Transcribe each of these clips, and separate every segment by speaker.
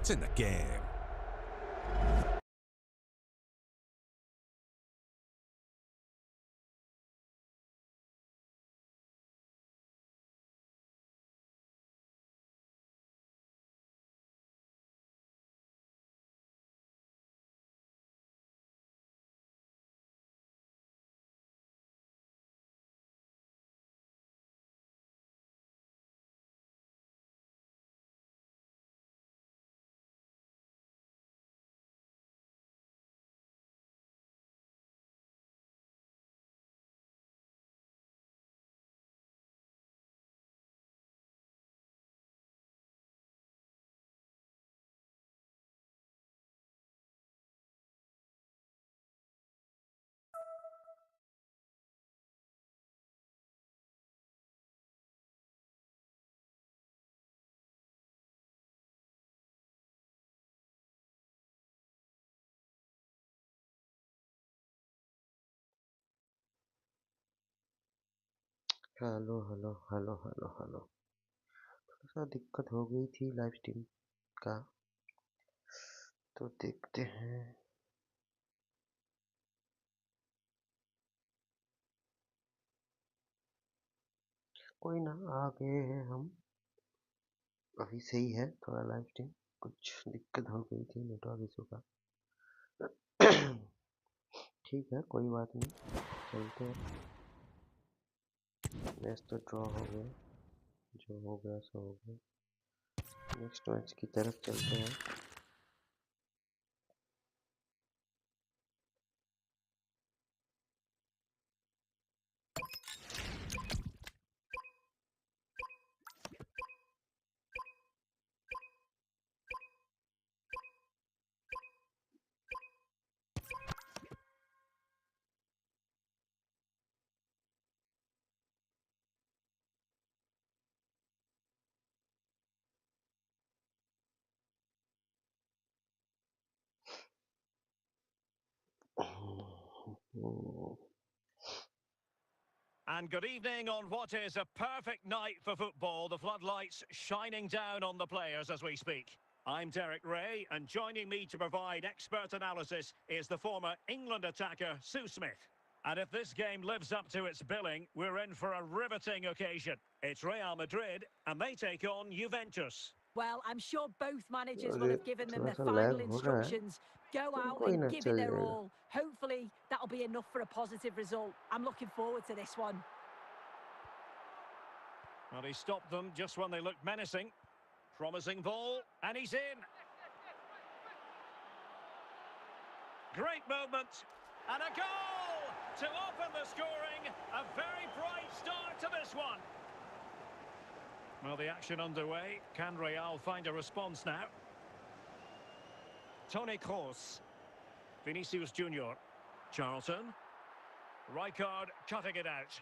Speaker 1: It's in the game.
Speaker 2: Hello hello hello hello hello. थोड़ा सा दिक्कत हो गई थी लाइव स्ट्रीम का, तो देखते हैं। कोई ना, आ गए हैं हम। अभी सही है थोड़ा लाइव स्ट्रीम। कुछ दिक्कत हो गई थी नेटवर्क इशू का। ठीक है, कोई बात नहीं, चलते हैं। मैच तो ड्रॉ हो गया, जो हो गया सो हो गया। नेक्स्ट मैच की तरफ चलते हैं।
Speaker 3: And good evening on what is a perfect night for football. The floodlights shining down on the players as we speak. I'm Derek Ray, and joining me to provide expert analysis is the former England attacker, Sue Smith. And if this game lives up to its billing, we're in for a riveting occasion. It's Real Madrid, and they take on Juventus.
Speaker 4: Well, I'm sure both managers will
Speaker 2: अरे
Speaker 4: have given them
Speaker 2: थोड़ा
Speaker 4: their
Speaker 2: सा
Speaker 4: final
Speaker 2: lag हो रहा है,
Speaker 4: instructions. Go out
Speaker 2: कोई
Speaker 4: and
Speaker 2: ना,
Speaker 4: give it
Speaker 2: चल
Speaker 4: their
Speaker 2: जाएगा।
Speaker 4: all. Hopefully, that'll be enough for a positive result. I'm looking forward to this one.
Speaker 3: Well, he stopped them just when they looked menacing. Promising ball, and he's in. Great moment, and a goal to open the scoring. A very bright start to this one. Well, the action underway. Can Real find a response now? Toni Kroos. Vinicius Junior. Charlton. Rijkaard cutting it out.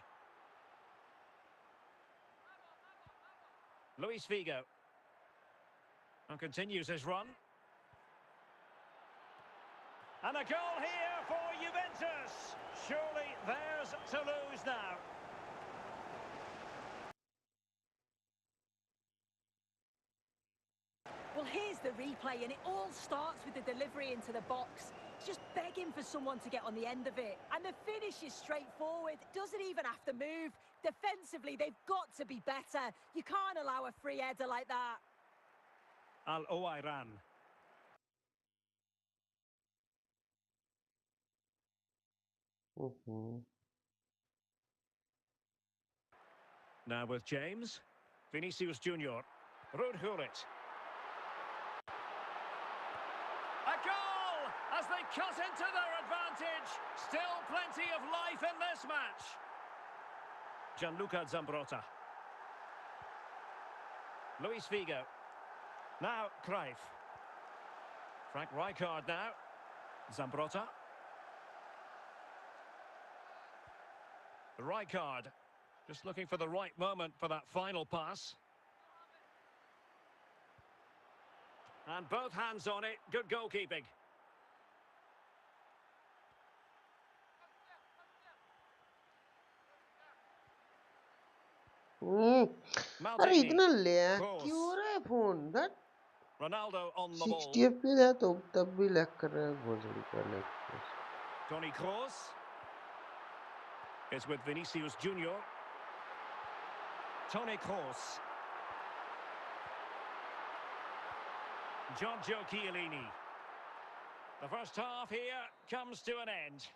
Speaker 3: Luis Figo. And continues his run. And a goal here for Juventus. Surely theirs to lose now.
Speaker 4: Well, here's the replay, and it all starts with the delivery into the box. It's just begging for someone to get on the end of it. And the finish is straightforward. Doesn't even have to move. Defensively, they've got to be better. You can't allow a free header like that.
Speaker 3: Al Owairan. Now with James. Vinicius Junior. Ruud Gullit. A goal as they cut into their advantage. Still plenty of life in this match. Gianluca Zambrotta. Luis Figo. Now Cruyff. Frank Rijkaard now. Zambrotta. Rijkaard. Just looking for the right moment for that final pass. And both hands on it. Good goalkeeping.
Speaker 2: अरे
Speaker 3: Maldini.
Speaker 2: इतना lag क्यों हो
Speaker 3: Kroos.
Speaker 2: रहा है phone that?
Speaker 3: Ronaldo on the ball.
Speaker 2: 60 FPS है तो तब भी लैग कर रहा है भोसड़ी का lag.
Speaker 3: Toni Kroos is with Vinicius Junior. Toni Kroos. Giorgio Chiellini. The first half here comes to an end.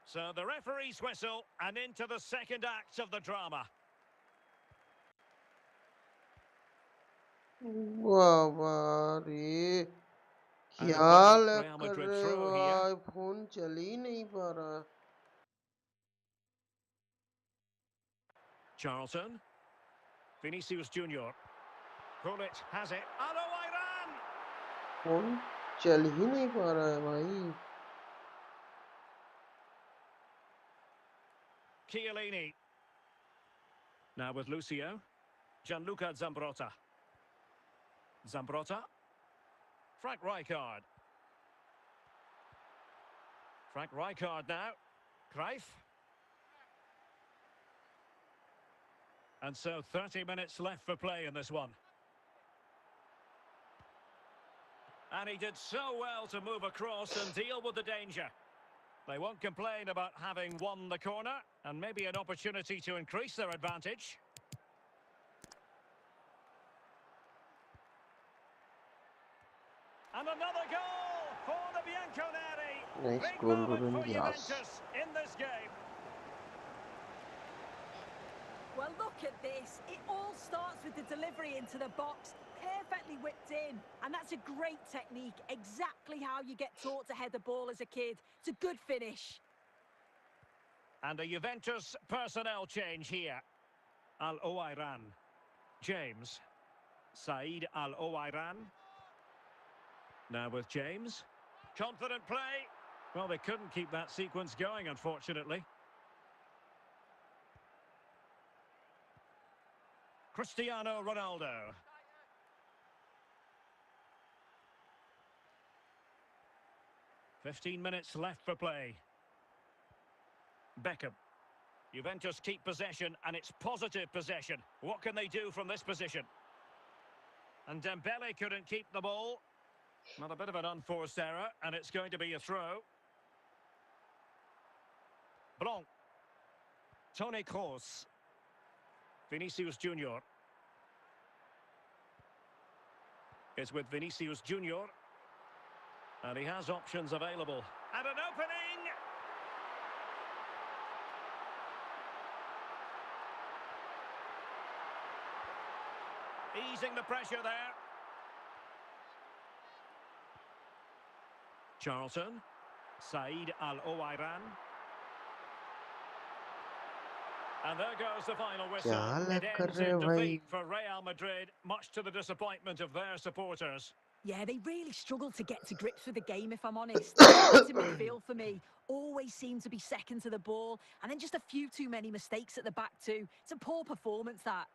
Speaker 3: So the referee's whistle and into the second act of the drama.
Speaker 2: वाह वाह रे,
Speaker 3: And a
Speaker 2: क्या
Speaker 3: very
Speaker 2: lag
Speaker 3: Real
Speaker 2: कर
Speaker 3: Madrid
Speaker 2: रहे
Speaker 3: throw here.
Speaker 2: भाई, phone चल ही नहीं पा रहा।
Speaker 3: Charlton. Vinicius Junior. Pullet has it. Aloiran!
Speaker 2: Phone चल ही नहीं पा रहा है भाई।
Speaker 3: Chiellini. Now with Lucio. Gianluca Zambrotta. Zambrotta. Frank Rijkaard. Frank Rijkaard now. Cruyff. And so 30 minutes left for play in this one. And he did so well to move across and deal with the danger. They won't complain about having won the corner, and maybe an opportunity to increase their advantage. And another goal for the Bianconeri.
Speaker 2: Nice
Speaker 3: Big
Speaker 2: goal,
Speaker 3: moment
Speaker 2: Ruben
Speaker 3: for
Speaker 2: Dias.
Speaker 3: Juventus in this game.
Speaker 4: Well, look at this. It all starts with the delivery into the box, perfectly whipped in. And that's a great technique, exactly how you get taught to head the ball as a kid. It's a good finish.
Speaker 3: And a Juventus personnel change here. Al-Owairan. James. Said Al-Owairan. Now with James. Confident play. Well, they couldn't keep that sequence going, unfortunately. Cristiano Ronaldo. "15 minutes left for play. Beckham. Juventus keep possession, and it's positive possession. What can they do from this position? And Dembele couldn't keep the ball. Not a bit of an unforced error, and it's going to be a throw. Blanc. Toni Kroos. Vinicius Junior. Is with Vinicius Junior. And he has options available. And an opening! Easing the pressure there. Charlton. Said Al-Owairan. And there goes the final whistle.
Speaker 2: क्या
Speaker 3: It
Speaker 2: lag कर
Speaker 3: ends
Speaker 2: रहे
Speaker 3: in
Speaker 2: हैं भाई।
Speaker 3: defeat for Real Madrid, much to the disappointment of their supporters.
Speaker 4: Yeah, they really struggled to get to grips with the game, if I'm honest. They struggled in midfield for me. Always seemed to be second to the ball. And then just a few too many mistakes at the back too. It's a poor performance, that.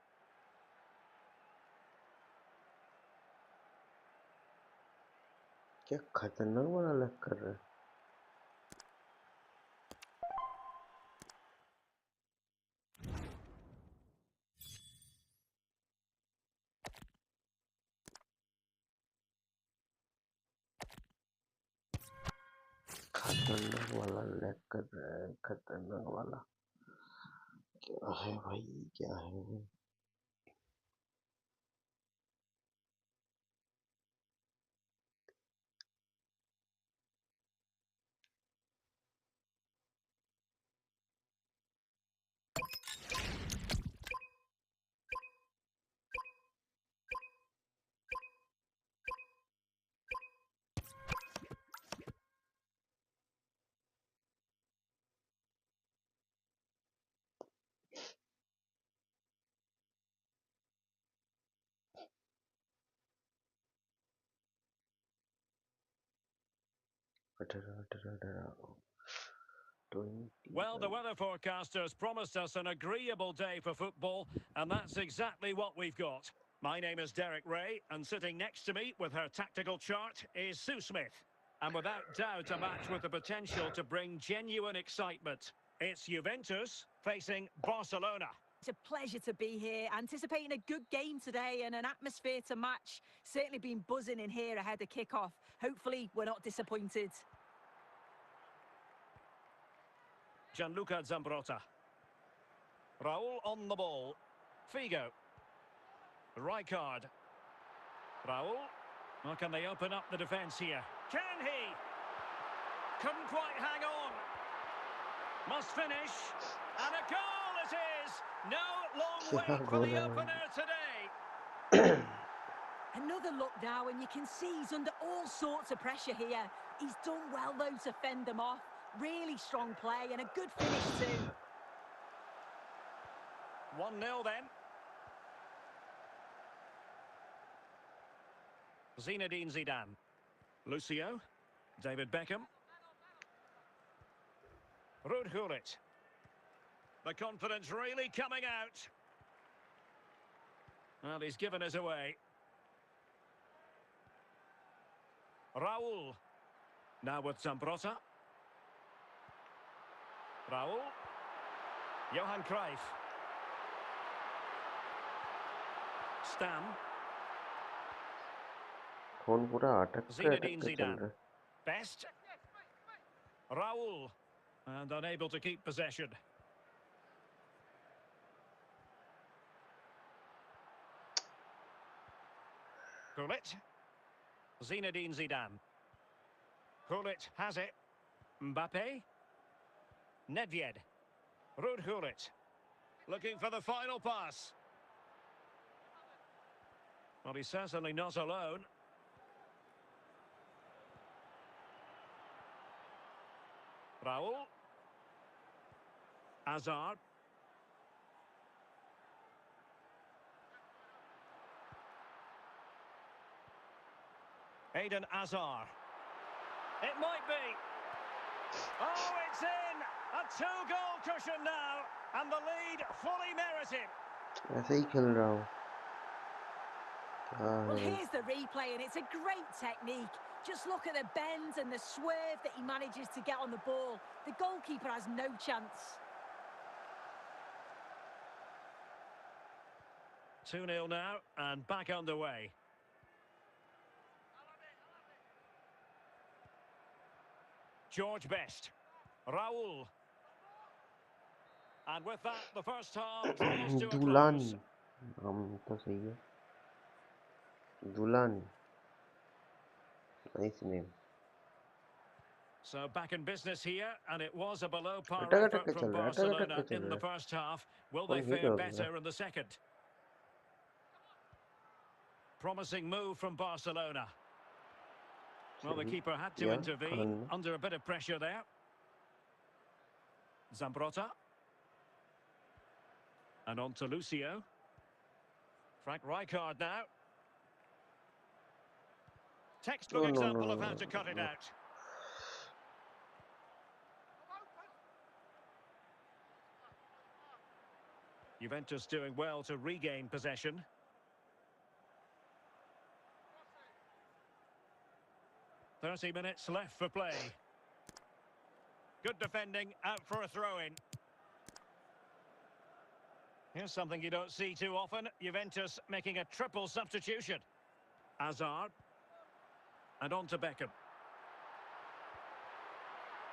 Speaker 2: क्या खतरनाक वाला lag कर रहा है। खतरनाक वाला lag कर रहा है, खतरनाक वाला। क्या है भाई, क्या है।
Speaker 3: Well, the weather forecasters promised us an agreeable day for football, and that's exactly what we've got. My name is Derek Ray, and sitting next to me with her tactical chart is Sue Smith. And without doubt, a match with the potential to bring genuine excitement. It's Juventus facing Barcelona.
Speaker 4: It's a pleasure to be here, anticipating a good game today and an atmosphere to match. Certainly been buzzing in here ahead of kick-off. Hopefully, we're not disappointed.
Speaker 3: Gianluca Zambrotta. Raul on the ball. Figo. Rijkaard. Raul. Well, can they open up the defence here? Can he? Couldn't quite hang on. Must finish. And a goal it is! No long
Speaker 2: क्या
Speaker 3: wait for
Speaker 2: goal
Speaker 3: the
Speaker 2: है
Speaker 3: opener today.
Speaker 2: भाई
Speaker 4: Another look now, and you can see he's under all sorts of pressure here. He's done well, though, to fend them off. Really strong play and a good finish, too.
Speaker 3: 1-0 then. Zinedine Zidane. Lucio. David Beckham. Ruud Gullit. The confidence really coming out. Well, he's given us away. Raul. Now with Zambrotta. Raul. Johan Cruyff. Stam.
Speaker 2: Phone पूरा अटक के
Speaker 3: Zinedine
Speaker 2: चल
Speaker 3: Zidane.
Speaker 2: रहा है
Speaker 3: Best. Raul. And unable to keep possession. Gullit. Zinedine Zidane. Gullit has it. Mbappe. Nedved. Ruud Gullit. Looking for the final pass. Well, he's certainly not alone. Raul. Hazard. Eden Hazard. It might be. Oh, it's in! A two-goal cushion now, and the lead fully merited.
Speaker 2: ऐसे ही खेल रहा हूँ क्या
Speaker 4: Well,
Speaker 2: है भाई
Speaker 4: here's the replay, and it's a great technique. Just look at the bend and the swerve that he manages to get on the ball. The goalkeeper has no chance.
Speaker 3: 2-0 now, and back underway. George Best. Raul. And with that, the first half draws to a
Speaker 2: दुलान
Speaker 3: close.
Speaker 2: नाम तो सही है Dulan nice name
Speaker 3: So back in business here, and it was a below-par
Speaker 2: अटक अटक
Speaker 3: effort
Speaker 2: के
Speaker 3: from
Speaker 2: चल रहा है अटक अटक
Speaker 3: Barcelona
Speaker 2: के चल
Speaker 3: in
Speaker 2: रहा
Speaker 3: the
Speaker 2: है
Speaker 3: first half. Will they
Speaker 2: phone heat
Speaker 3: fare
Speaker 2: हो गया
Speaker 3: better in the second? Promising move from Barcelona. Well, the
Speaker 2: सही
Speaker 3: keeper had to
Speaker 2: किया
Speaker 3: intervene
Speaker 2: Khan
Speaker 3: under a bit of pressure there. Zambrotta. And on to Lucio. Frank Rijkaard now. Textbook
Speaker 2: no no no
Speaker 3: example of how to cut it out. Juventus doing well to regain possession. "30 minutes left for play. Good defending, out for a throw-in. Here's something you don't see too often. Juventus making a triple substitution. Hazard. And on to Beckham.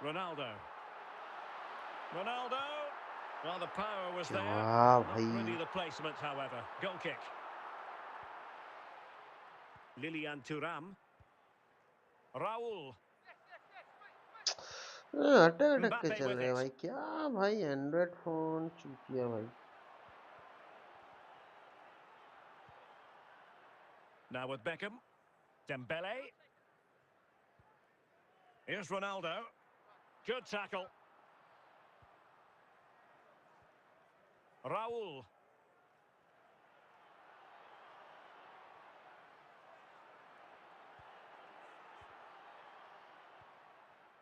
Speaker 3: Ronaldo. Ronaldo. Well, the power was there.
Speaker 2: क्या
Speaker 3: Not
Speaker 2: भाई
Speaker 3: really the placement, however. Goal kick. Lilian Thuram. Raul.
Speaker 2: अटक अटक के
Speaker 3: Mbappe
Speaker 2: चल
Speaker 3: with
Speaker 2: रहे हैं
Speaker 3: it.
Speaker 2: भाई क्या भाई एंड्रॉइड फोन चूतिया भाई
Speaker 3: Now with Beckham. Dembele. Here's Ronaldo. Good tackle. Raul.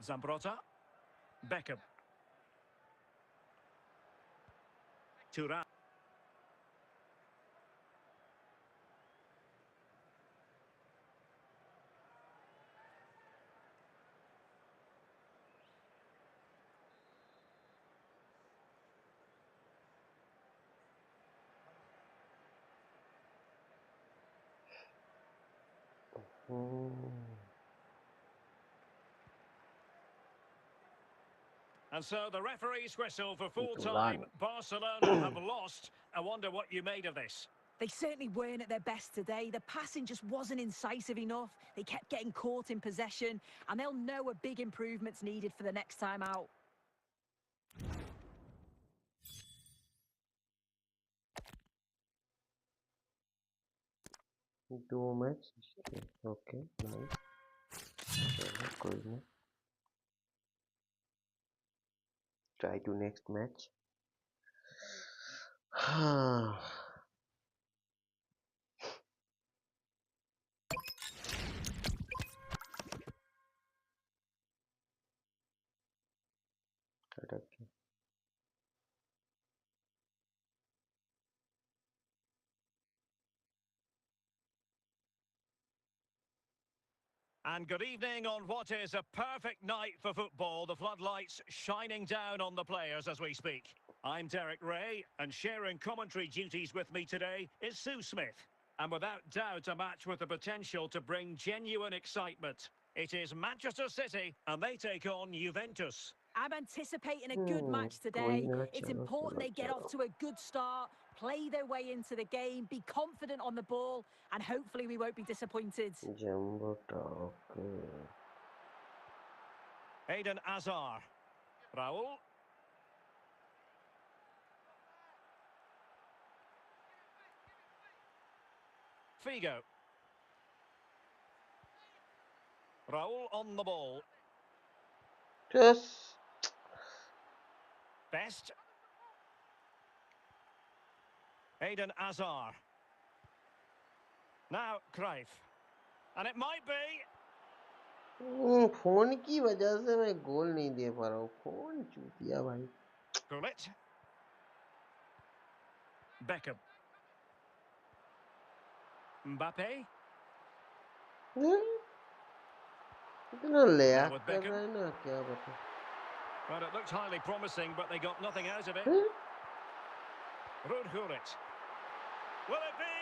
Speaker 3: Zambrotta. Beckham. Thuram.
Speaker 2: Hmm.
Speaker 3: And so the referee's whistle for full
Speaker 2: To
Speaker 3: time.
Speaker 2: run.
Speaker 3: Barcelona have lost. I wonder what you made of this.
Speaker 4: They certainly weren't at their best today. The passing just wasn't incisive enough. They kept getting caught in possession, and they'll know a big improvement's needed for the next time out.
Speaker 2: दो match okay nice चलो कोई नहीं try to next match हाँ अटक
Speaker 3: And good evening on what is a perfect night for football. The floodlights shining down on the players as we speak. I'm Derek Ray, and sharing commentary duties with me today is Sue Smith. And without doubt, a match with the potential to bring genuine excitement. It is Manchester City, and they take on Juventus.
Speaker 4: I'm anticipating a good match
Speaker 2: कोई
Speaker 4: today.
Speaker 2: ना
Speaker 4: It's
Speaker 2: चलो
Speaker 4: important
Speaker 2: चलो
Speaker 4: they get off
Speaker 2: चलो
Speaker 4: to a good start, play their way into the game, be confident on the ball, and hopefully we won't be disappointed.
Speaker 2: Jumbo talk
Speaker 3: Eden Hazard. Raul. Figo. Raul on the ball.
Speaker 2: Just
Speaker 3: Best. Eden Hazard. Now Cruyff. And it might be.
Speaker 2: Phone की वजह से मैं गोल नहीं दे पा रहा हूँ phone चूतिया भाई
Speaker 3: Gullit. Beckham. Mbappe.
Speaker 2: इतना
Speaker 3: Now
Speaker 2: लैग
Speaker 3: with
Speaker 2: कर
Speaker 3: Beckham.
Speaker 2: रहा है ना क्या बता
Speaker 3: Well, it looked highly promising, but they got nothing out of it. Rudhurit. Will it be?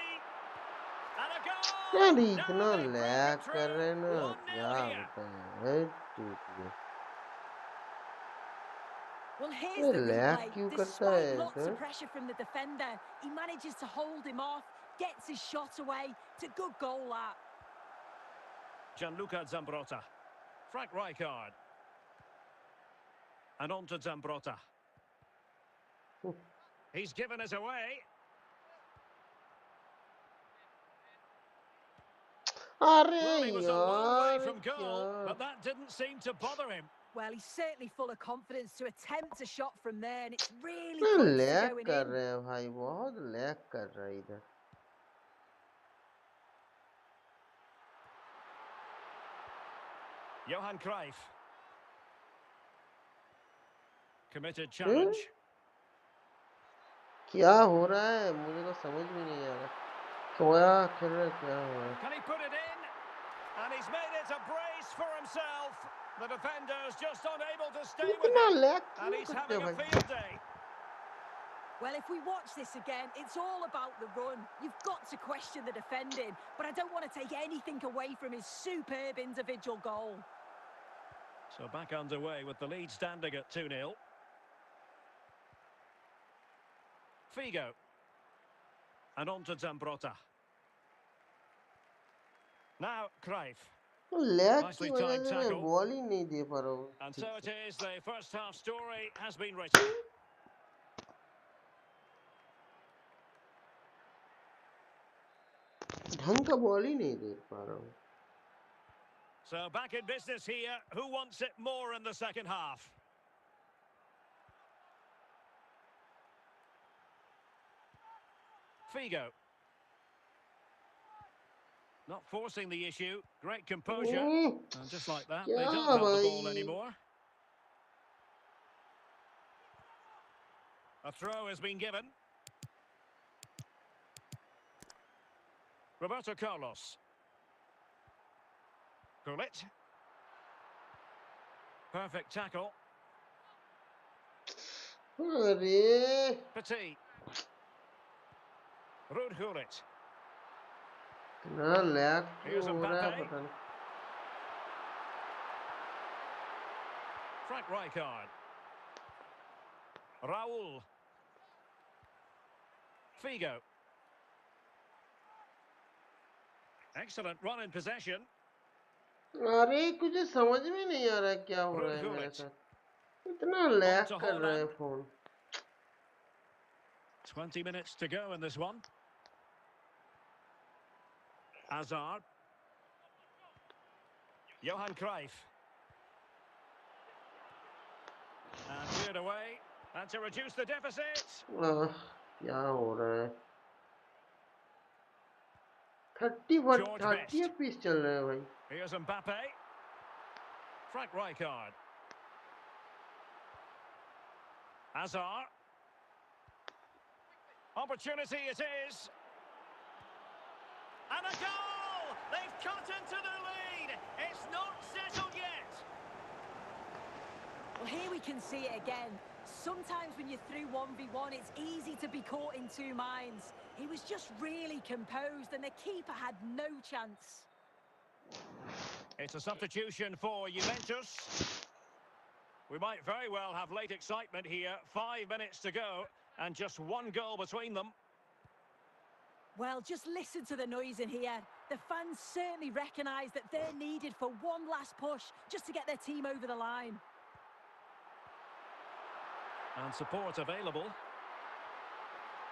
Speaker 3: And a goal!
Speaker 2: यार
Speaker 3: Now
Speaker 2: इतना
Speaker 3: they've
Speaker 2: लैग
Speaker 3: broken
Speaker 2: कर रहे हैं ना
Speaker 3: through. 1-0
Speaker 2: क्या
Speaker 3: here.
Speaker 2: बताएं चूतिया
Speaker 4: Well, here's
Speaker 2: ये
Speaker 4: the
Speaker 2: लैग
Speaker 4: replay.
Speaker 2: क्यों करता
Speaker 4: Despite
Speaker 2: है
Speaker 4: lots
Speaker 2: sir
Speaker 4: of pressure from the defender, he manages to hold him off, gets his shot away. It's a good goal, that.
Speaker 3: Gianluca Zambrotta. Frank Rijkaard. And on to Zambrotta. He's given us away.
Speaker 2: अरे
Speaker 3: Well, he was a long way
Speaker 2: यार
Speaker 3: from goal,
Speaker 2: क्या
Speaker 3: but that didn't seem to bother him.
Speaker 4: Well, he's certainly full of confidence to attempt a shot from there, and it's really close to
Speaker 2: lag
Speaker 4: going
Speaker 2: कर
Speaker 4: in.
Speaker 2: रहे हैं भाई बहुत lag कर रहा है इधर
Speaker 3: Johan Cruyff. Committed challenge.
Speaker 2: क्या हो रहा है मुझे तो समझ में नहीं आ रहा खोया खेल रहा है क्या हो रहा है
Speaker 3: Can he put it in? And he's made it a brace for himself. The defender's just unable to stay with
Speaker 2: इतना
Speaker 3: him.
Speaker 2: लैग
Speaker 3: And
Speaker 2: क्यों
Speaker 3: he's
Speaker 2: करते
Speaker 3: having
Speaker 2: हो
Speaker 3: a
Speaker 2: भाई
Speaker 3: field day.
Speaker 4: Well, if we watch this again, it's all about the run. You've got to question the defending, but I don't want to take anything away from his superb individual goal.
Speaker 3: So back underway with the lead standing at 2-0. Figo. And on to Zambrotta. Now Cruyff.
Speaker 2: Lag की
Speaker 3: Nicely
Speaker 2: वजह
Speaker 3: timed
Speaker 2: से मैं
Speaker 3: tackle.
Speaker 2: Ball ही नहीं दे पा रहा हूँ
Speaker 3: And
Speaker 2: ठीक
Speaker 3: so it
Speaker 2: से
Speaker 3: is, the first half story has been written.
Speaker 2: ढंग का बॉल ही नहीं दे पा रहा हूँ
Speaker 3: So back in business here. Who wants it more in the second half? Figo. Not forcing the issue. Great composure. And just like that, they don't
Speaker 2: क्या
Speaker 3: have the ball
Speaker 2: भाई
Speaker 3: anymore. A throw has been given. Roberto Carlos. Gullit. Perfect tackle.
Speaker 2: अरे
Speaker 3: Petit. Rudhurit.
Speaker 2: इतना lag क्यों
Speaker 3: Here's
Speaker 2: हो रहा है
Speaker 3: Mbappe.
Speaker 2: पता नहीं.
Speaker 3: Frank Rijkaard. Raul. Figo. Excellent run in possession.
Speaker 2: अरे कुछ समझ में नहीं आ रहा है क्या हो रहा
Speaker 3: Ruud
Speaker 2: है मेरे
Speaker 3: Gullit.
Speaker 2: साथ. इतना
Speaker 3: On
Speaker 2: लैग
Speaker 3: to
Speaker 2: कर रहा है
Speaker 3: Holland.
Speaker 2: Phone.
Speaker 3: 20 minutes to go in this one. Hazard. Johan Cruyff. And cleared away. And to reduce the deficit.
Speaker 2: क्या हो रहा है. 30
Speaker 3: George Best.
Speaker 2: एफपीएस चल रहा है भाई.
Speaker 3: Here's Mbappe. Frank Rijkaard. Hazard. Opportunity it is. And a goal! They've cut into the lead. It's not settled yet.
Speaker 4: Well, here we can see it again. Sometimes when you're through 1v1, it's easy to be caught in two minds. He was just really composed, and the keeper had no chance.
Speaker 3: It's a substitution for Juventus. We might very well have late excitement here. 5 minutes to go, and just one goal between them.
Speaker 4: Well, just listen to the noise in here. The fans certainly recognise that they're needed for one last push, just to get their team over the line.
Speaker 3: And support available.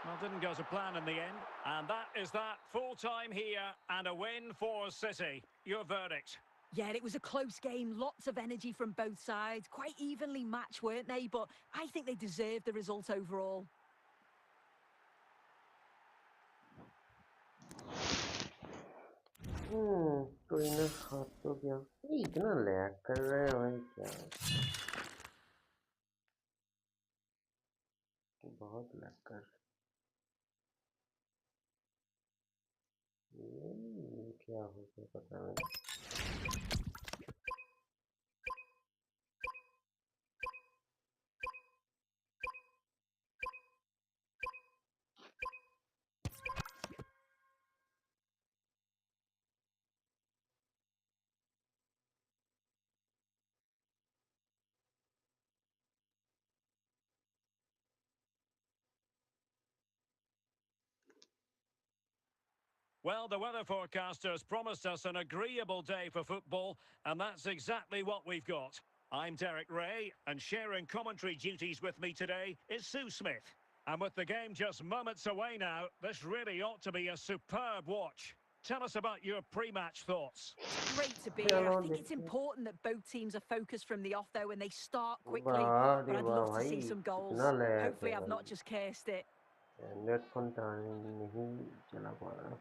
Speaker 3: Well, didn't go to plan in the end. And that is that. Full time here and a win for City. Your verdict?
Speaker 4: Yeah, it was a close game. Lots of energy from both sides. Quite evenly matched, weren't they? But I think they deserved the result overall.
Speaker 2: कोई ना हाथ तो क्या. इतना lag कर रहा है भाई क्या. बहुत लैग कर. क्या हो गया पता नहीं.
Speaker 3: Well, the weather forecasters promised us an agreeable day for football, and that's exactly what we've got. I'm Derek Ray, and sharing commentary duties with me today is Sue Smith. And with the game just moments away now, this really ought to be a superb watch. Tell us about your pre-match thoughts.
Speaker 4: Great to be here.
Speaker 2: चलो
Speaker 4: I think it's
Speaker 2: देखते हैं.
Speaker 4: important that both teams are focused from the off, though, and they start quickly.
Speaker 2: वाह
Speaker 4: But
Speaker 2: रे
Speaker 4: I'd
Speaker 2: वाह
Speaker 4: love to
Speaker 2: भाई
Speaker 4: see some goals.
Speaker 2: कितना lag
Speaker 4: Hopefully,
Speaker 2: है
Speaker 4: I've
Speaker 2: भाई.
Speaker 4: not just cursed it.
Speaker 2: Net phone नहीं चला पा रहा.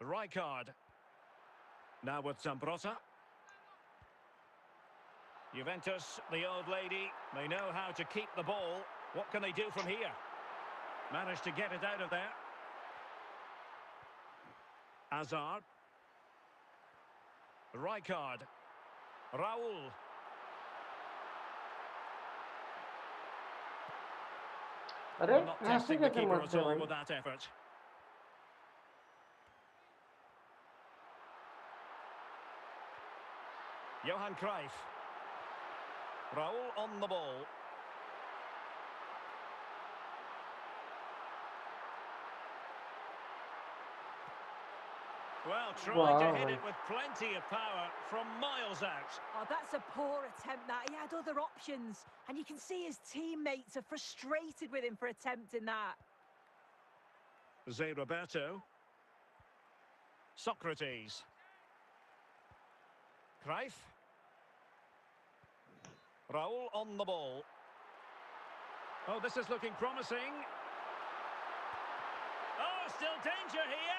Speaker 3: Rijkaard. Now with Zambrotta. Juventus, the old lady, they know how to keep the ball. What can they do from here? Managed to get it out of there. Hazard. Rijkaard. Raul.
Speaker 2: अरे
Speaker 3: Well, not
Speaker 2: ऐसे
Speaker 3: testing the
Speaker 2: कैसे
Speaker 3: keeper at
Speaker 2: मरते
Speaker 3: all
Speaker 2: भाई.
Speaker 3: with that effort. Johan Cruyff. Raul on the ball. Well, trying to
Speaker 2: वाह
Speaker 3: hit
Speaker 2: भाई.
Speaker 3: it with plenty of power from miles out.
Speaker 4: Oh, that's a poor attempt, that. He had other options. And you can see his teammates are frustrated with him for attempting that.
Speaker 3: Zé Roberto. Socrates. Cruyff. Raul on the ball. Oh, this is looking promising. Oh, still danger here.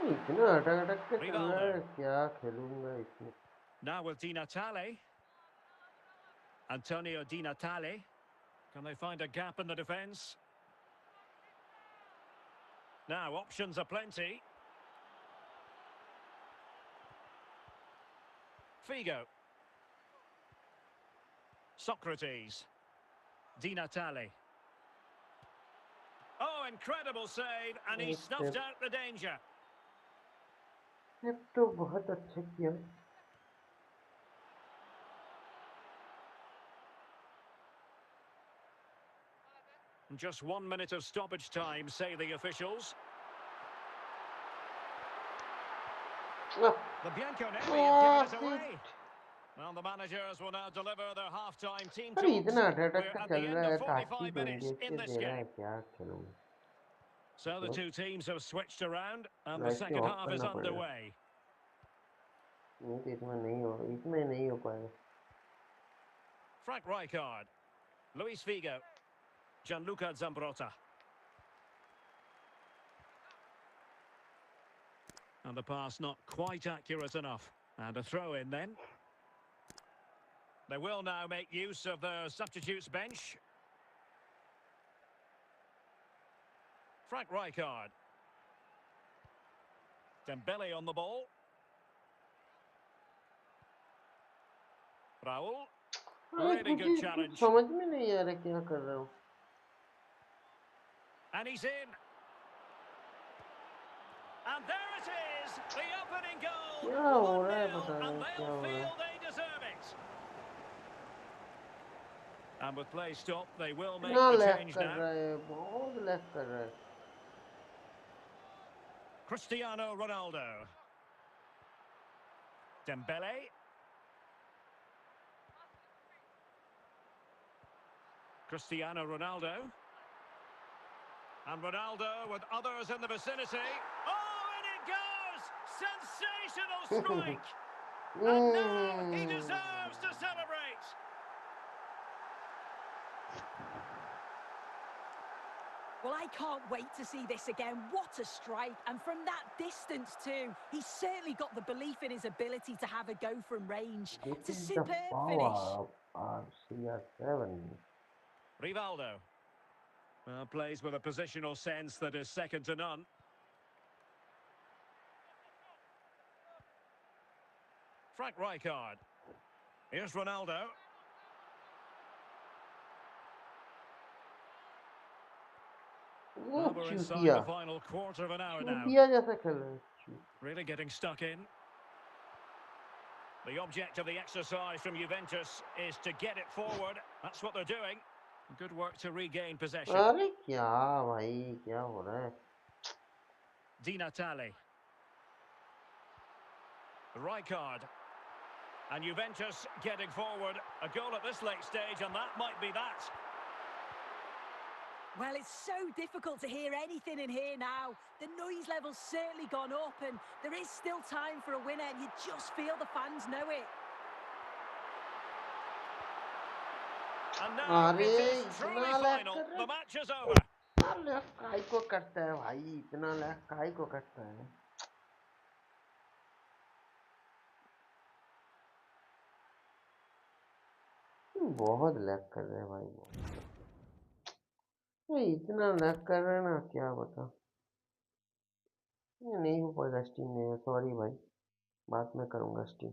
Speaker 2: इतना अटक अटक के चल रहा है.
Speaker 3: Rivaldo.
Speaker 2: क्या खेलूंगा इसमें.
Speaker 3: Now with Di Natale. Antonio Di Natale. Can they find a gap in the defence? Now, options are plenty. Figo. Socrates. Di Natale. Oh, Oh, incredible save, and he snuffed out the danger.
Speaker 2: तो बहुत अच्छा किया.
Speaker 3: Just 1 minute of stoppage time, say the officials. The Bianconeri have given it away. Well, the managers will now deliver their half-time team
Speaker 2: अरे
Speaker 3: talks.
Speaker 2: इतना अटक
Speaker 3: We're
Speaker 2: का
Speaker 3: at
Speaker 2: चल
Speaker 3: the
Speaker 2: रहा
Speaker 3: end of
Speaker 2: है, ताकि
Speaker 3: 45
Speaker 2: तो
Speaker 3: minutes
Speaker 2: देख
Speaker 3: in
Speaker 2: के
Speaker 3: this
Speaker 2: दे रहा है,
Speaker 3: game.
Speaker 2: क्या खेलूं.
Speaker 3: So the two teams have switched around, and the
Speaker 2: light
Speaker 3: second
Speaker 2: of
Speaker 3: half is
Speaker 2: करना पड़ेगा.
Speaker 3: underway.
Speaker 2: नहीं तो इसमें नहीं हो पाएगा.
Speaker 3: Frank Rijkaard, Luis Figo, Gianluca Zambrotta. And the pass not quite accurate enough. And a throw in then. They will now make use of their substitutes bench. Frank Rijkaard. Dembele on the ball. Raul. Really good challenge.
Speaker 2: समझ में नहीं आ रहा क्या कर रहा हूँ.
Speaker 3: And he's in. And there it is, the opening goal.
Speaker 2: क्या हो
Speaker 3: 1-0,
Speaker 2: रहा है पता
Speaker 3: and
Speaker 2: नहीं क्या
Speaker 3: they'll
Speaker 2: हो रहा
Speaker 3: feel
Speaker 2: है.
Speaker 3: they deserve it. And with play stopped, they will make
Speaker 2: इतना
Speaker 3: the
Speaker 2: लैग
Speaker 3: change
Speaker 2: कर
Speaker 3: now.
Speaker 2: रहा है, बहुत लैग कर रहा है.
Speaker 3: Cristiano Ronaldo. Dembele. Cristiano Ronaldo. And Ronaldo with others in the vicinity. Oh, and it goes! Sensational strike! And now he deserves to celebrate.
Speaker 4: Well, I can't wait to see this again. What a strike. And from that distance too. He's certainly got the belief in his ability to have a go from range.
Speaker 2: This
Speaker 4: It's a
Speaker 2: is the
Speaker 4: superb
Speaker 2: power
Speaker 4: finish.
Speaker 2: of CR7.
Speaker 3: Rivaldo. Well, plays with a positional sense that is second to none. Frank Rijkaard. Here's Ronaldo. Well, we're inside the final quarter of an hour now.
Speaker 2: जैसा खेल रहा है.
Speaker 3: Really getting stuck in. The object of the exercise from Juventus is to get it forward. That's what they're doing. Good work to regain possession.
Speaker 2: अरे क्या भाई क्या हो रहा है.
Speaker 3: Di Natale. Rijkaard. And Juventus getting forward. A goal at this late stage, and that might be that.
Speaker 4: Well, it's so difficult to hear anything in here now. The noise level's certainly gone up, and there is still time for a winner, and you just feel the fans know it.
Speaker 3: And now it is truly final. The match is over.
Speaker 2: इतना lag काहे को करता है भाई, इतना lag काहे को करता है. बहुत लैग कर रहे हैं भाई. इतना लैग कर रहे हैं ना, क्या बता. ये नहीं हो पाएगा स्टीम में. सॉरी भाई, बात मैं करूँगा स्टीम.